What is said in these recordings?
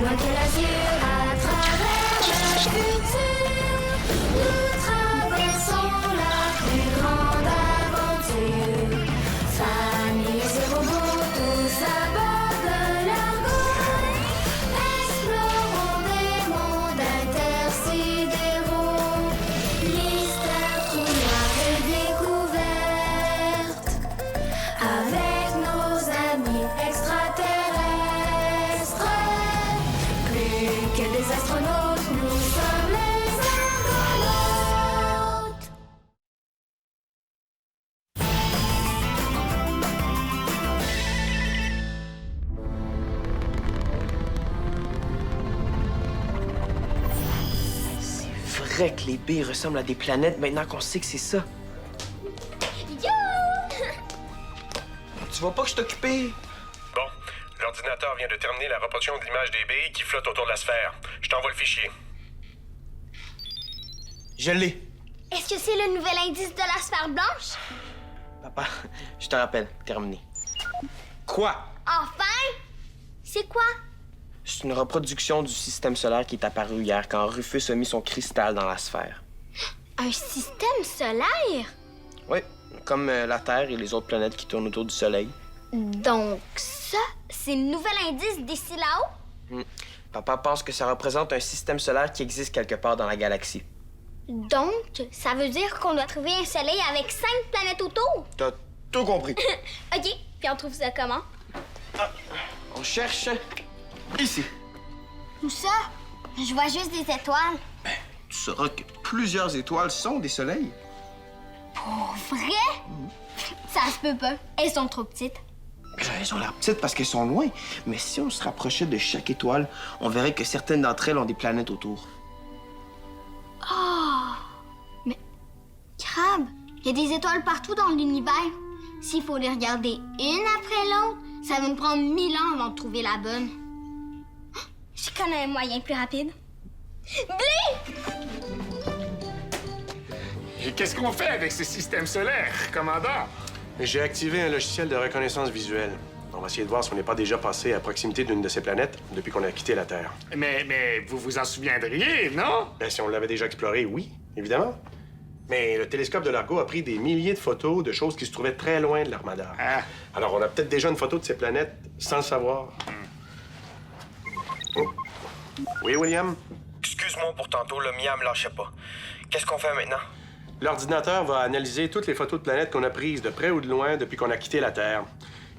loin que l'azur, à travers le futur, nous traversons la plus grande aventure. Famille et robots, tous à bord de l'argot, explorons des mondes intersidéraux. Mystère, trou noir et découverte, avec nos amis extraterrestres. Plus que des astronautes, nous sommes les argonautes. C'est vrai que les baies ressemblent à des planètes maintenant qu'on sait que c'est ça. Yo! Tu vois pas que je suis occupé? Bon, l'ordinateur vient de terminer la reproduction de l'image des billes qui flottent autour de la sphère. Je t'envoie le fichier. Je l'ai. Est-ce que c'est le nouvel indice de la sphère blanche? Papa, je te rappelle. Terminé. Quoi? Enfin? C'est quoi? C'est une reproduction du système solaire qui est apparu hier quand Rufus a mis son cristal dans la sphère. Un système solaire? Oui, comme la Terre et les autres planètes qui tournent autour du Soleil. Donc ça, c'est le nouvel indice d'ici là-haut? Papa pense que ça représente un système solaire qui existe quelque part dans la galaxie. Donc, ça veut dire qu'on doit trouver un soleil avec 5 planètes autour? T'as tout compris. OK, puis on trouve ça comment? On cherche ici. Où ça? Je vois juste des étoiles. Tu sauras que plusieurs étoiles sont des soleils. Pour vrai? Ça se peut pas. Elles sont trop petites. Elles ont l'air petites parce qu'elles sont loin. Mais si on se rapprochait de chaque étoile, on verrait que certaines d'entre elles ont des planètes autour. Mais, Crabe, il y a des étoiles partout dans l'univers. S'il faut les regarder une après l'autre, ça va nous prendre 1000 ans avant de trouver la bonne. Je connais un moyen plus rapide. Blé! Et qu'est-ce qu'on fait avec ce système solaire, commandant? J'ai activé un logiciel de reconnaissance visuelle. On va essayer de voir si on n'est pas déjà passé à proximité d'une de ces planètes depuis qu'on a quitté la Terre. Mais vous vous en souviendriez, non? Ben, si on l'avait déjà exploré, oui, évidemment. Mais le télescope de Largo a pris des milliers de photos de choses qui se trouvaient très loin de l'armada. Ah. Alors, on a peut-être déjà une photo de ces planètes sans le savoir. Oh. Oui, William? Excuse-moi pour tantôt, le mien me lâchait pas. Qu'est-ce qu'on fait maintenant? L'ordinateur va analyser toutes les photos de planètes qu'on a prises de près ou de loin depuis qu'on a quitté la Terre.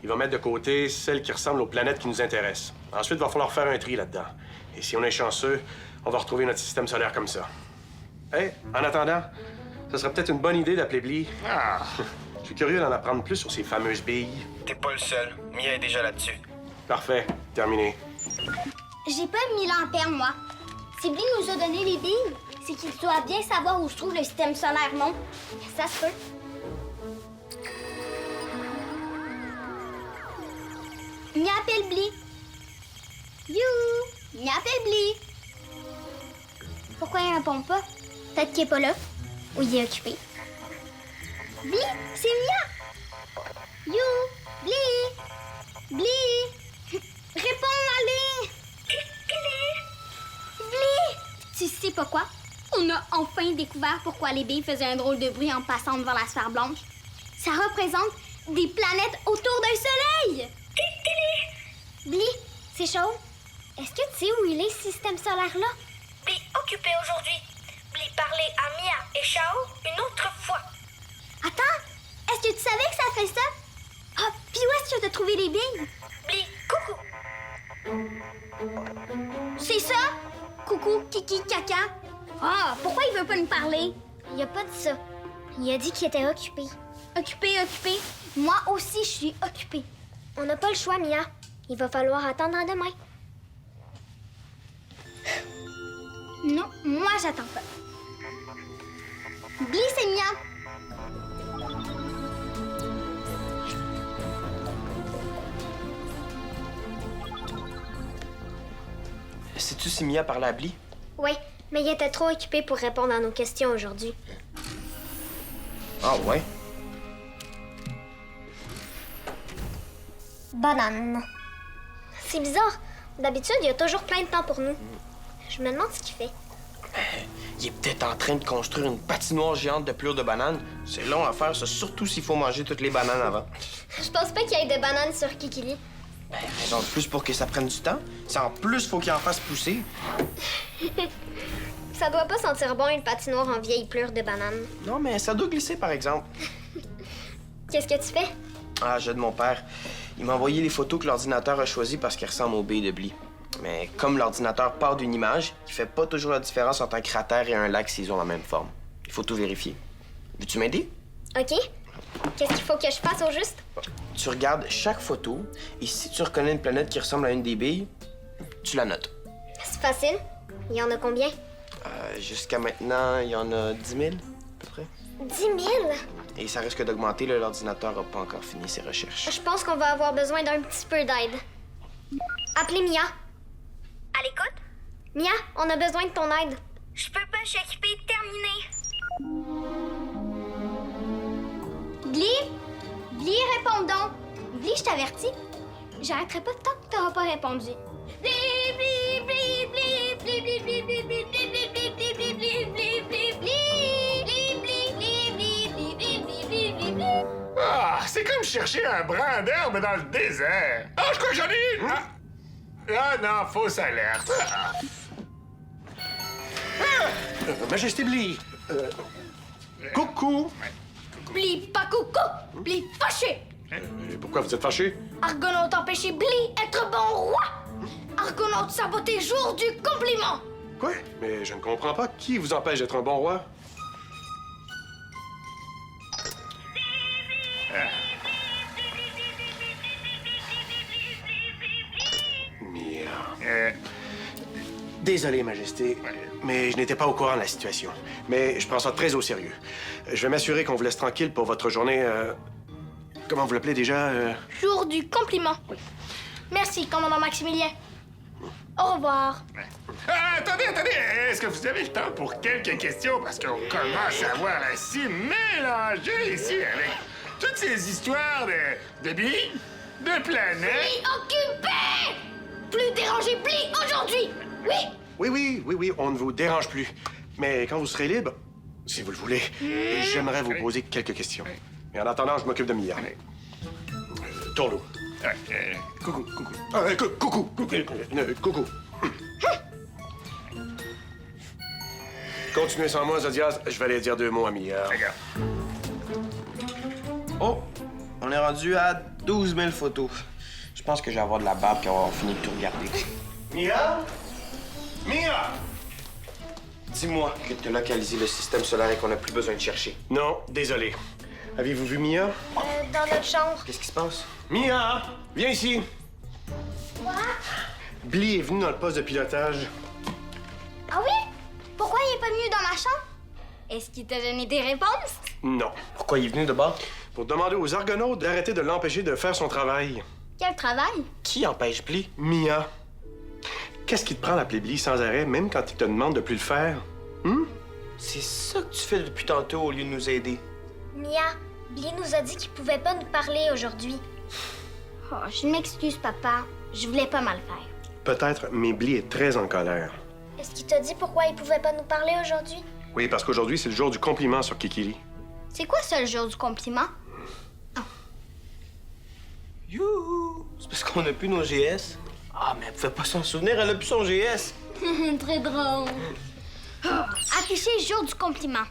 Il va mettre de côté celles qui ressemblent aux planètes qui nous intéressent. Ensuite, il va falloir faire un tri là-dedans. Et si on est chanceux, on va retrouver notre système solaire comme ça. Hey, en attendant, ce serait peut-être une bonne idée d'appeler Blee. Ah. Je suis curieux d'en apprendre plus sur ces fameuses billes. T'es pas le seul. Mia est déjà là-dessus. Parfait, terminé. J'ai pas 1000 ans à perdre, moi. Si Blee nous a donné les billes, c'est qu'il doit bien savoir où se trouve le système solaire, non? Ça se peut. Mia appelle Blee. You! Mia appelle Blee. Pourquoi il répond pas? Peut-être qu'il est pas là. Ou il est occupé. Blee, c'est Mia! You! Blee! Blee! Réponds, allez! Blee! Tu sais pas quoi? On a enfin découvert pourquoi les billes faisaient un drôle de bruit en passant devant la sphère blanche. Ça représente des planètes autour d'un soleil! Blee, c'est chaud. Est-ce que tu sais où il est, ce système solaire-là? Blee occupé aujourd'hui. Blee parler à Mia et Chao une autre fois. Attends, est-ce que tu savais que ça fait ça? Ah, puis où est-ce que tu as trouvé les billes? Blee, coucou. C'est ça? Coucou, kiki, caca. Ah, pourquoi il veut pas nous parler? Il a pas dit ça. Il a dit qu'il était occupé. Occupé, occupé. Moi aussi, je suis occupée. On n'a pas le choix, Mia. Il va falloir attendre à demain. Non, moi, j'attends pas. Blee, c'est Mia. Sais-tu si Mia parlait à Blee? Oui, mais il était trop occupé pour répondre à nos questions aujourd'hui. Ah ouais? Banane. C'est bizarre. D'habitude, il y a toujours plein de temps pour nous. Je me demande ce qu'il fait. Il est peut-être en train de construire une patinoire géante de pelure de bananes. C'est long à faire, ça, surtout s'il faut manger toutes les bananes avant. Je pense pas qu'il y ait de bananes sur Kikili. Raison de plus pour que ça prenne du temps. Si en plus, faut qu'il en fasse pousser. Ça doit pas sentir bon une patinoire en vieille pleure de bananes. Non, mais ça doit glisser, par exemple. Qu'est-ce que tu fais? Ah, j'ai de mon père. Il m'a envoyé les photos que l'ordinateur a choisies parce qu'elles ressemblent aux billes de Bly. Mais comme l'ordinateur part d'une image, il fait pas toujours la différence entre un cratère et un lac s'ils ont la même forme. Il faut tout vérifier. Veux-tu m'aider? OK. Qu'est-ce qu'il faut que je fasse au juste? Tu regardes chaque photo et si tu reconnais une planète qui ressemble à une des billes, tu la notes. C'est facile. Il y en a combien? Jusqu'à maintenant, il y en a 10 000, à peu près. 10 000? Et ça risque d'augmenter, là, l'ordinateur n'a pas encore fini ses recherches. Je pense qu'on va avoir besoin d'un petit peu d'aide. Appelez Mia. À l'écoute? Mia, on a besoin de ton aide. Je peux pas, je suis équipée, terminé. Bly, réponds donc. Bly, je t'avertis. J'arrêterai pas tant que t'auras pas répondu. Bly, Bly, Bly, Bly, Bly, Bly, Bly, Bly, Bly, Bly, Bly, Bly, Bly, Bly, Bly, Bly, Bly, Bly, Bly. Ah, c'est comme chercher un brin d'herbe dans le désert. Ah, je crois que j'en ai une! Ah non, fausse alerte. Majesté Bly. Coucou. Bly, pas coucou. Bly, fâché. Pourquoi vous êtes fâché? Argonaute empêcher Bly être bon roi. Argonaute saboter jour du compliment. Quoi? Mais je ne comprends pas. Qui vous empêche d'être un bon roi? Mia. Désolé, Majesté, mais je n'étais pas au courant de la situation. Mais je prends ça très au sérieux. Je vais m'assurer qu'on vous laisse tranquille pour votre journée... Comment vous l'appelez déjà? Jour du compliment. Merci, commandant Maximilien. Au revoir. Ah, attendez! Est-ce que vous avez le temps pour quelques questions? Parce qu'on commence à voir si mélangé ici avec toutes ces histoires de billes, de planètes. Bly occupé! Plus dérangé Bly aujourd'hui. Oui, on ne vous dérange plus. Mais quand vous serez libre, si vous le voulez, j'aimerais vous poser quelques questions. Mais en attendant, je m'occupe de Mia. Tourneau. Coucou. Coucou. Continuez sans moi, Zodiaz. Je vais aller dire 2 mots à Mia. Regarde. Oh! On est rendu à 12 000 photos. Je pense que je vais avoir de la barbe quand on va avoir fini de tout regarder. Mia? Dis-moi que tu as localisé le système solaire et qu'on n'a plus besoin de chercher. Non, désolé. Avez-vous vu Mia? Dans notre chambre. Qu'est-ce qui se passe? Mia! Viens ici! Quoi? Bly est venu dans le poste de pilotage. Ah oui? Pourquoi il est pas venu dans ma chambre? Est-ce qu'il t'a donné des réponses? Non. Pourquoi il est venu de bord? Pour demander aux Argonautes d'arrêter de l'empêcher de faire son travail. Quel travail? Qui empêche Bly? Mia, qu'est-ce qui te prend d'appeler Bly sans arrêt, même quand il te demande de plus le faire? C'est ça que tu fais depuis tantôt au lieu de nous aider. Mia, Bly nous a dit qu'il pouvait pas nous parler aujourd'hui. Oh, je m'excuse, papa. Je voulais pas mal faire. Peut-être, mais Bly est très en colère. Est-ce qu'il t'a dit pourquoi il pouvait pas nous parler aujourd'hui? Oui, parce qu'aujourd'hui, c'est le jour du compliment sur Kikili. C'est quoi ça, le jour du compliment? Youhou! C'est parce qu'on n'a plus nos GS. Ah, mais elle pouvait pas s'en souvenir, elle a plus son GS. Très drôle. Afficher jour du compliment.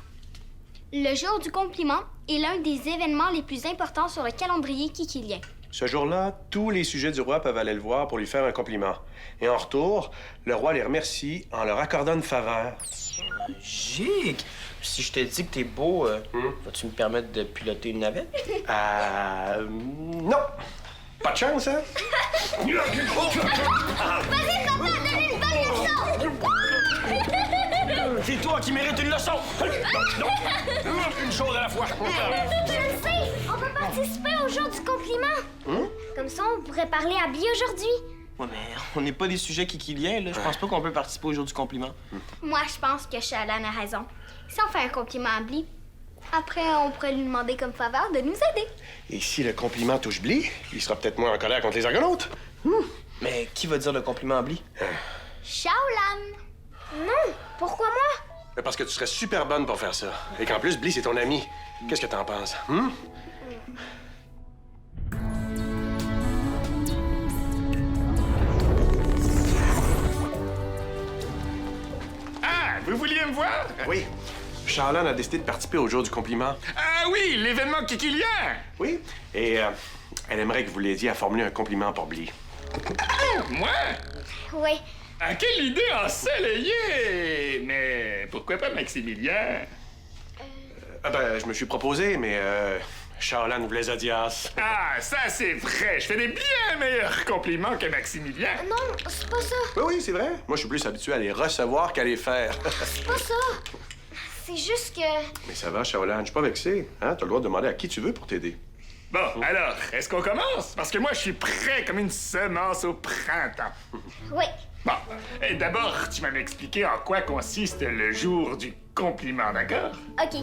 Le jour du compliment est l'un des événements les plus importants sur le calendrier kikilien. Ce jour-là, tous les sujets du roi peuvent aller le voir pour lui faire un compliment. Et en retour, le roi les remercie en leur accordant une faveur. Gic! Si je te dis que t'es beau, vas-tu me permettre de piloter une navette? Non! Pas de chance, hein? Vas-y, papa, donne une bonne leçon! C'est toi qui mérites une leçon! Une chose à la fois. Je le sais! On peut participer au jour du compliment! Comme ça, on pourrait parler à Bly aujourd'hui. Ouais, mais on n'est pas des sujets kikiliens, là. Je pense pas qu'on peut participer au jour du compliment. Moi, je pense que Shalan a raison. Si on fait un compliment à Bly, après, on pourrait lui demander comme faveur de nous aider. Et si le compliment touche Bly, il sera peut-être moins en colère contre les Argonautes. Mais qui va dire le compliment à Bli? Shaolan! Non, pourquoi moi? Mais parce que tu serais super bonne pour faire ça. Et qu'en plus, Bli, c'est ton ami. Qu'est-ce que t'en penses? Hum? Ah, vous vouliez me voir? Oui. Shaolan a décidé de participer au jour du compliment. Ah oui, l'événement Kikilien! Oui. Et elle aimerait que vous l'aidiez à formuler un compliment pour Bli. Moi? Oui. Ah, quelle idée ensoleillée! Mais pourquoi pas Maximilien? Ah ben, je me suis proposé, mais Shaolan vous les a dit as. Ah, ça c'est vrai! Je fais des bien meilleurs compliments que Maximilien! Non, c'est pas ça. Oui, oui, c'est vrai. Moi, je suis plus habitué à les recevoir qu'à les faire. C'est pas ça. C'est juste que... Mais ça va, Shaolan, je suis pas vexé. Hein? T'as le droit de demander à qui tu veux pour t'aider. Bon, alors, est-ce qu'on commence? Parce que moi, je suis prêt comme une semence au printemps. Oui. Bon, d'abord, tu vas m'expliquer en quoi consiste le jour du compliment, d'accord? OK.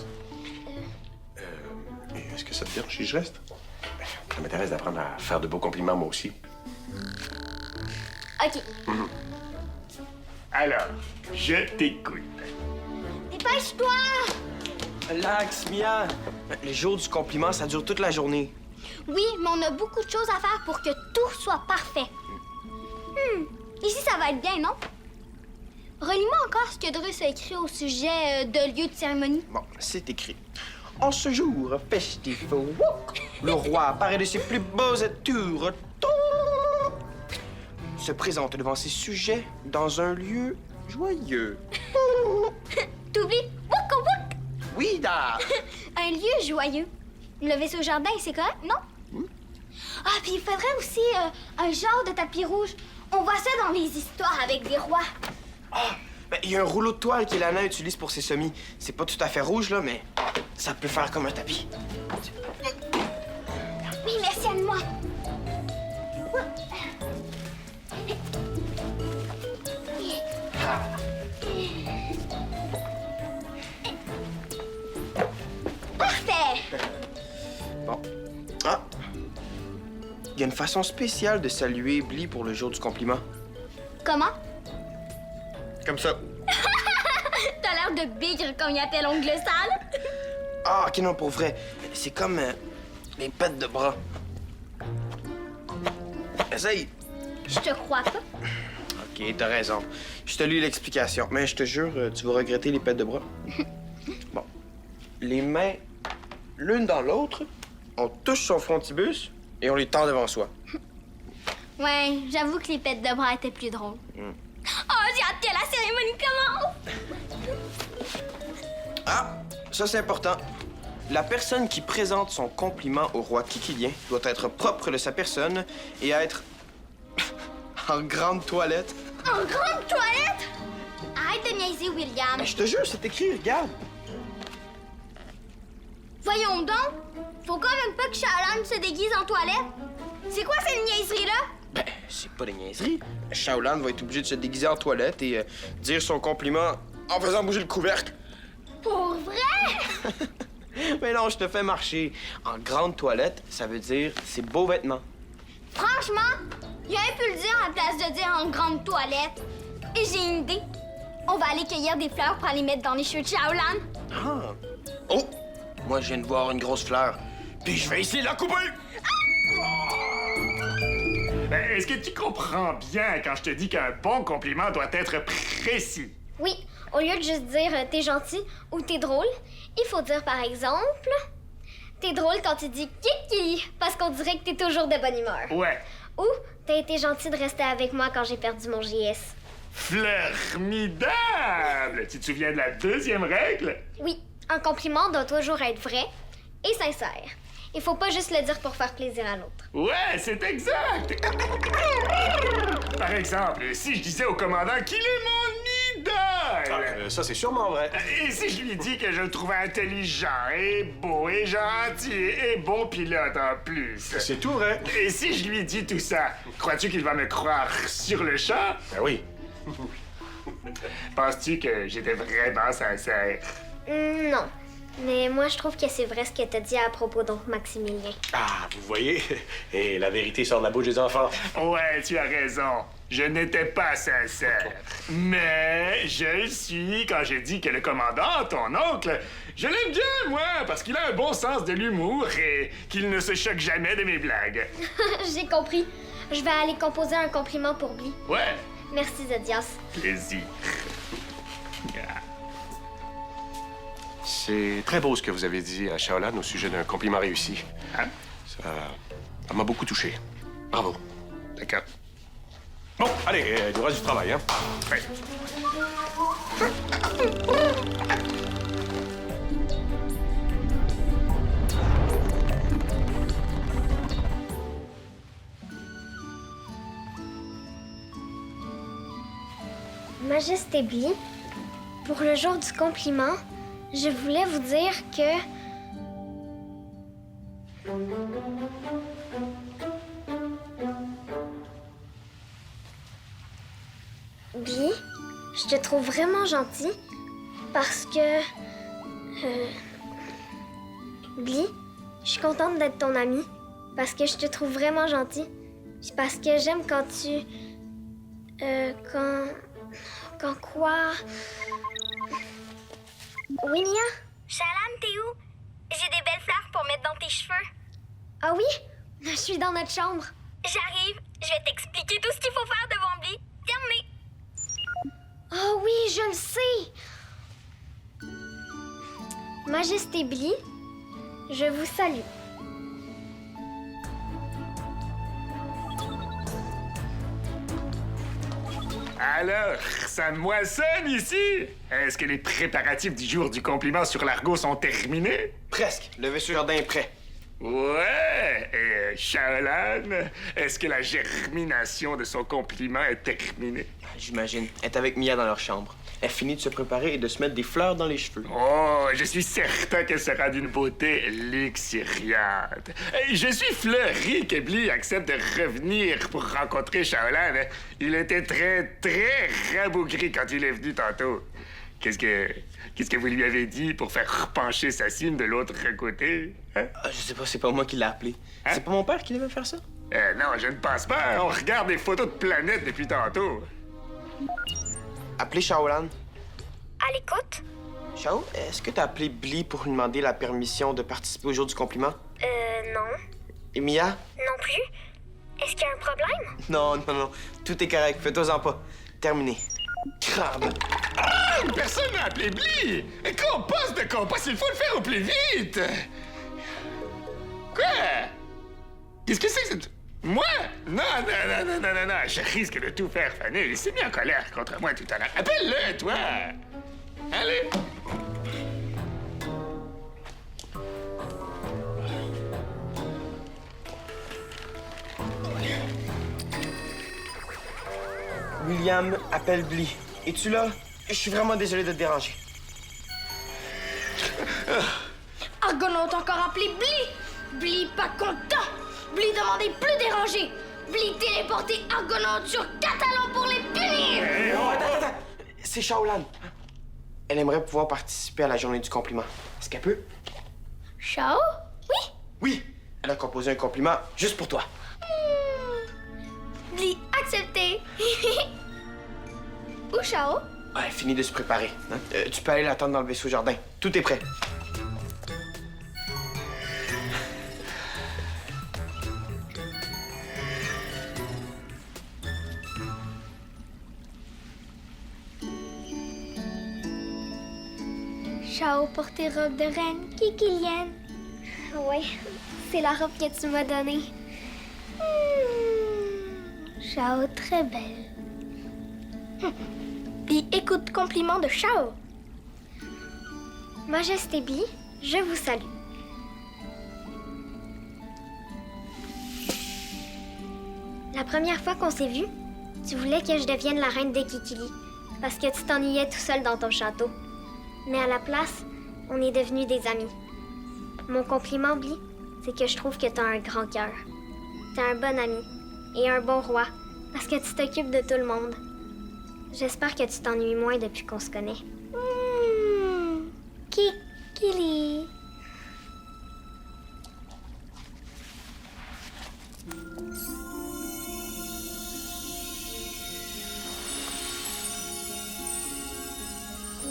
Et est-ce que ça te dérange si je reste? Ça m'intéresse d'apprendre à faire de beaux compliments, moi aussi. OK. Alors, je t'écoute. Dépêche-toi! Relax, Mia. Les jours du compliment, ça dure toute la journée. Oui, mais on a beaucoup de choses à faire pour que tout soit parfait. Ici, ça va être bien, non? Relis-moi encore ce que Drus a écrit au sujet de lieu de cérémonie. Bon, c'est écrit. En ce jour festif, le roi apparaît de ses plus beaux atours. Se présente devant ses sujets dans un lieu joyeux. T'oublies? Wouk wouk! Oui, da! Un lieu joyeux. Le vaisseau jardin, c'est correct, non? Ah, puis il faudrait aussi un genre de tapis rouge. On voit ça dans les histoires avec des rois. Ah! Ben, il y a un rouleau de toile que Lana utilise pour ses semis. C'est pas tout à fait rouge, là, mais ça peut faire comme un tapis. Oui, merci à moi. Parfait! Bon. Ah! Il y a une façon spéciale de saluer Bli pour le jour du compliment. Comment? Comme ça. T'as l'air de bigre quand il appelle ongle sale. Ah, ok, non, pour vrai. C'est comme les pets de bras. Essaye. Je te crois pas. Ok, t'as raison. Je te lis l'explication, mais je te jure, tu vas regretter les pets de bras. Bon. Les mains l'une dans l'autre, on touche son frontibus et on les tend devant soi. Ouais, j'avoue que les pets de bras étaient plus drôles. Oh, j'ai hâte que la cérémonie commence! Ah, ça c'est important. La personne qui présente son compliment au roi Kikilien doit être propre de sa personne et être en grande toilette. En grande toilette? Arrête de niaiser, William. Mais je te jure, c'est écrit, regarde. Voyons donc. Faut quand même pas que Shaolan se déguise en toilette. C'est quoi cette niaiserie-là? Ben, c'est pas des niaiseries. Shaolan va être obligé de se déguiser en toilette et dire son compliment en faisant bouger le couvercle. Pour vrai? Mais non, je te fais marcher. En grande toilette, ça veut dire c'est beaux vêtements. Franchement, il aurait pu le dire en place de dire en grande toilette. Et j'ai une idée. On va aller cueillir des fleurs pour aller mettre dans les cheveux de Shaolan. Ah. Oh! Moi, je viens de voir une grosse fleur. Puis je vais essayer de la couper! Ben, est-ce que tu comprends bien quand je te dis qu'un bon compliment doit être précis? Oui, au lieu de juste dire t'es gentil ou t'es drôle, il faut dire par exemple t'es drôle quand tu dis kiki parce qu'on dirait que t'es toujours de bonne humeur. Ouais. Ou t'as été gentil de rester avec moi quand j'ai perdu mon JS. Formidable! Tu te souviens de la deuxième règle? Oui, un compliment doit toujours être vrai et sincère. Il faut pas juste le dire pour faire plaisir à l'autre. Ouais, c'est exact! Par exemple, si je disais au commandant qu'il est mon idole! Ça, c'est sûrement vrai. Et si je lui dis que je le trouvais intelligent et beau et gentil et bon pilote en plus? C'est tout vrai. Et si je lui dis tout ça, crois-tu qu'il va me croire sur le champ? Ben oui. Penses-tu que j'étais vraiment sincère? Non. Mais moi, je trouve que c'est vrai ce que t'as dit à propos d'oncle Maximilien. Ah, vous voyez? Et la vérité sort de la bouche des enfants. Ouais, tu as raison. Je n'étais pas sincère. Mais je le suis quand j'ai dit que le commandant, ton oncle, je l'aime bien, moi, parce qu'il a un bon sens de l'humour et qu'il ne se choque jamais de mes blagues. J'ai compris. Je vais aller composer un compliment pour Bli. Ouais, Merci, Zodias. plaisir. C'est très beau ce que vous avez dit à Shaolan au sujet d'un compliment réussi. Hein? Ça m'a beaucoup touché. Bravo. D'accord. Bon, allez, il nous reste du travail, hein? Ouais. Majesté Bli, pour le jour du compliment, je voulais vous dire que... Bli, je te trouve vraiment gentil parce que... Bli, je suis contente d'être ton amie parce que je te trouve vraiment gentil. C'est parce que j'aime quand tu... Quand quoi? Oui, Mia? Shaolan, t'es où? J'ai des belles fleurs pour mettre dans tes cheveux. Ah oui? Je suis dans notre chambre. J'arrive, je vais t'expliquer tout ce qu'il faut faire devant Bli. Terminé. Ah oui, je le sais! Majesté Bli, je vous salue. Alors, ça moissonne ici? Est-ce que les préparatifs du jour du compliment sur l'Argo sont terminés? Presque. Le vaisseau jardin est prêt. Ouais! Et Shaolan, est-ce que la germination de son compliment est terminée? J'imagine. Elle est avec Mia dans leur chambre. Elle finit de se préparer et de se mettre des fleurs dans les cheveux. Oh, je suis certain qu'elle sera d'une beauté luxuriante. Et je suis fleuri que Bli accepte de revenir pour rencontrer Shaolan. Il était très rabougri quand il est venu tantôt. Qu'est-ce que vous lui avez dit pour faire repencher sa cime de l'autre côté? Hein? Ah, je sais pas, c'est pas moi qui l'ai appelé. Hein? C'est pas mon père qui devait faire ça? Non, je ne pense pas. On regarde des photos de planètes depuis tantôt. Appelez Shaolan. À l'écoute? Shao, est-ce que t'as appelé Bli pour lui demander la permission de participer au jour du compliment? Non. Et Mia? Non plus? Est-ce qu'il y a un problème? Non. Tout est correct. Fais-toi-en pas. Terminé. Crame. Personne n'a appelé Bli! Compost de compost, il faut le faire au plus vite! Quoi? Qu'est-ce que c'est que cette... Moi? Non, je risque de tout faire faner. Il s'est mis en colère contre moi tout à l'heure. Appelle-le, toi! Allez! William, appelle Bli. Es-tu là? Je suis vraiment désolé de te déranger. Argonaute encore appelé Bli! Bli pas content! Bli demandait plus déranger! Bli téléporté Argonaute sur Catalan pour les punir! Attends. C'est Shaolan. Elle aimerait pouvoir participer à la journée du compliment. Est-ce qu'elle peut? Chao? Oui? Oui. Elle a composé un compliment juste pour toi. Bli accepté! Où Chao? Elle finit de se préparer. Hein? Tu peux aller l'attendre dans le vaisseau jardin. Tout est prêt. Chao pour tes robes de reine, Kikilienne. Oui, c'est la robe que tu m'as donnée. Chao, très belle. Bli écoute compliment de Chao. Majesté Bli, je vous salue. La première fois qu'on s'est vus, tu voulais que je devienne la reine des Kikili parce que tu t'ennuyais tout seul dans ton château. Mais à la place, on est devenus des amis. Mon compliment, Bli, c'est que je trouve que t'as un grand cœur. T'es un bon ami et un bon roi parce que tu t'occupes de tout le monde. J'espère que tu t'ennuies moins depuis qu'on se connaît. Kili.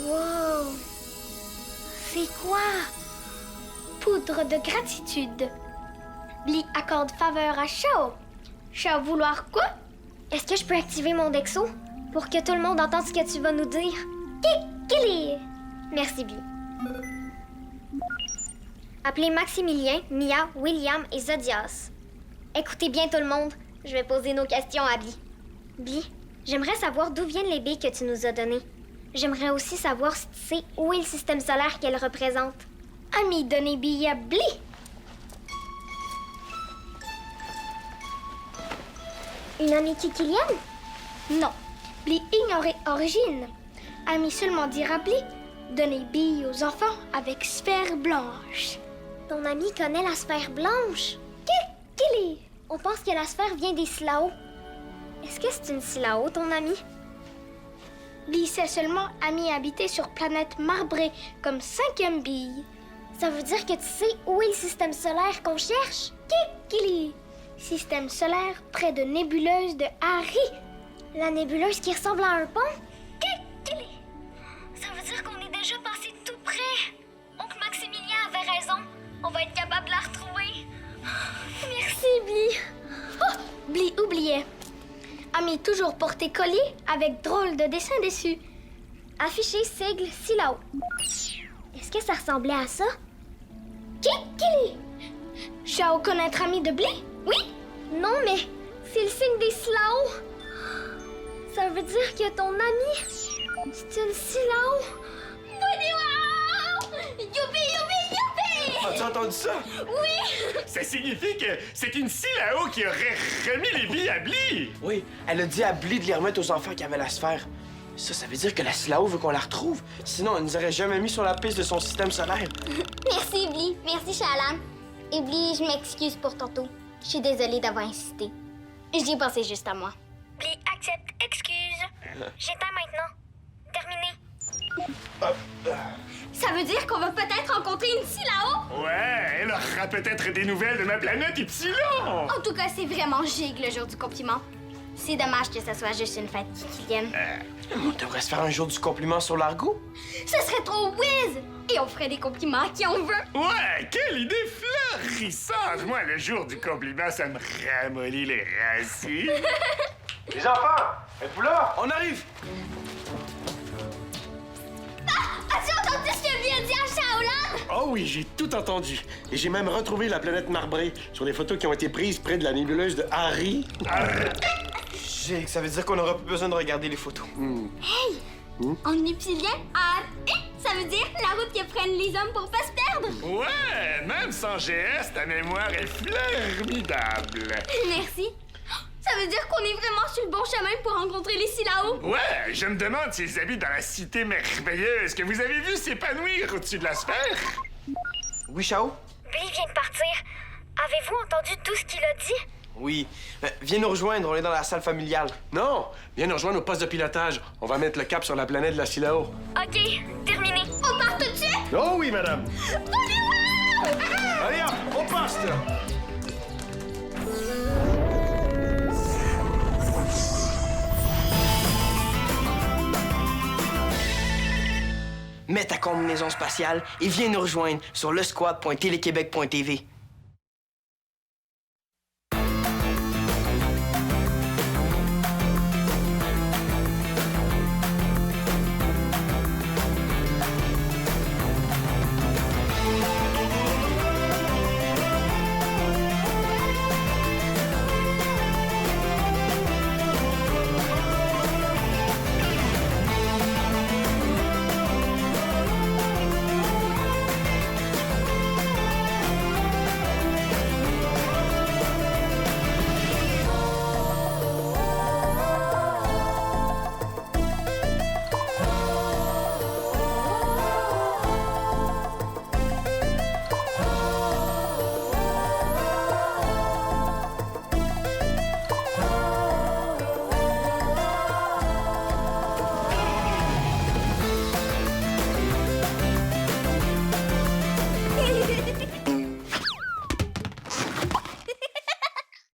Wow! C'est quoi? Poudre de gratitude. Bli accorde faveur à Chao. Chao vouloir quoi? Est-ce que je peux activer mon Dexo pour que tout le monde entende ce que tu vas nous dire? Kili! Merci, Bli. Appelez Maximilien, Mia, William et Zodias. Écoutez bien tout le monde, je vais poser nos questions à Bli. Bli, j'aimerais savoir d'où viennent les billes que tu nous as données. J'aimerais aussi savoir si tu sais où est le système solaire qu'elle représente. Ami, donnez billes à Bli. Une amie kikilienne? Non. Bli ignorait Origine. Ami seulement dire à Bli, donnez billes aux enfants avec sphère blanche. Ton ami connaît la sphère blanche? Kili! On pense que la sphère vient des Silao. Est-ce que c'est une Silao, ton ami? Bille sait seulement ami habité sur planète marbrée comme 5e bille. Ça veut dire que tu sais où est le système solaire qu'on cherche? Kili! Système solaire près de nébuleuse de Harry. La nébuleuse qui ressemble à un pont? Kili! Ça veut dire qu'on est déjà passé tout près. Oncle Maximilien avait raison. On va être capable de la retrouver. Merci, Bli. Oh, Bli oubliait. Ami toujours porté collier avec drôle de dessin dessus. Affiché sigle Silao. Est-ce que ça ressemblait à ça? Kili! Chao connaître ami de Bli? Oui? Non, mais c'est le signe des Silao. Ça veut dire que ton ami, c'est une Silao. Youpi, youpi, youpi! As-tu entendu ça? Oui! Ça signifie que c'est une Silao qui aurait remis les billes à Bli! Oui, elle a dit à Bli de les remettre aux enfants qui avaient la sphère. Ça veut dire que la Silao veut qu'on la retrouve. Sinon, elle nous aurait jamais mis sur la piste de son système solaire. Merci, Bli. Merci, Shalan. Et Bli, je m'excuse pour tantôt. Je suis désolée d'avoir insisté. J'y pensais juste à moi. Bli accepte excuse. J'éteins maintenant. Terminé. Ça veut dire qu'on va peut-être rencontrer une Silao? Ouais, elle aura peut-être des nouvelles de ma planète Epsilon! En tout cas, c'est vraiment gigue le jour du compliment. C'est dommage que ça soit juste une fête kikilienne. On devrait se faire un jour du compliment sur l'argot. Ce serait trop whiz! Et on ferait des compliments à qui on veut. Ouais, quelle idée florissante! Moi, le jour du compliment, ça me ramollit les racines. Les enfants, êtes-vous là? On arrive! As-tu entendu ce que vient de dire Shaolan? Oh oui, j'ai tout entendu. Et j'ai même retrouvé la planète marbrée sur les photos qui ont été prises près de la nébuleuse de Harry. Jake, ça veut dire qu'on n'aura plus besoin de regarder les photos. En épsilien, ça veut dire la route que prennent les hommes pour pas se perdre. Ouais, même sans GS, ta mémoire est formidable. Merci. Ça veut dire qu'on est vraiment sur le bon chemin pour rencontrer les Silao. Ouais, je me demande s'ils habitent dans la cité merveilleuse que vous avez vu s'épanouir au-dessus de la sphère. Oui, Chao? Bli vient de partir. Avez-vous entendu tout ce qu'il a dit? Oui. Viens nous rejoindre, on est dans la salle familiale. Non, viens nous rejoindre au poste de pilotage. On va mettre le cap sur la planète de la Silao. OK, terminé. On part tout de suite? Oh oui, madame. Allez hop, au poste. Mets ta combinaison spatiale et viens nous rejoindre sur lesquad.téléquébec.tv.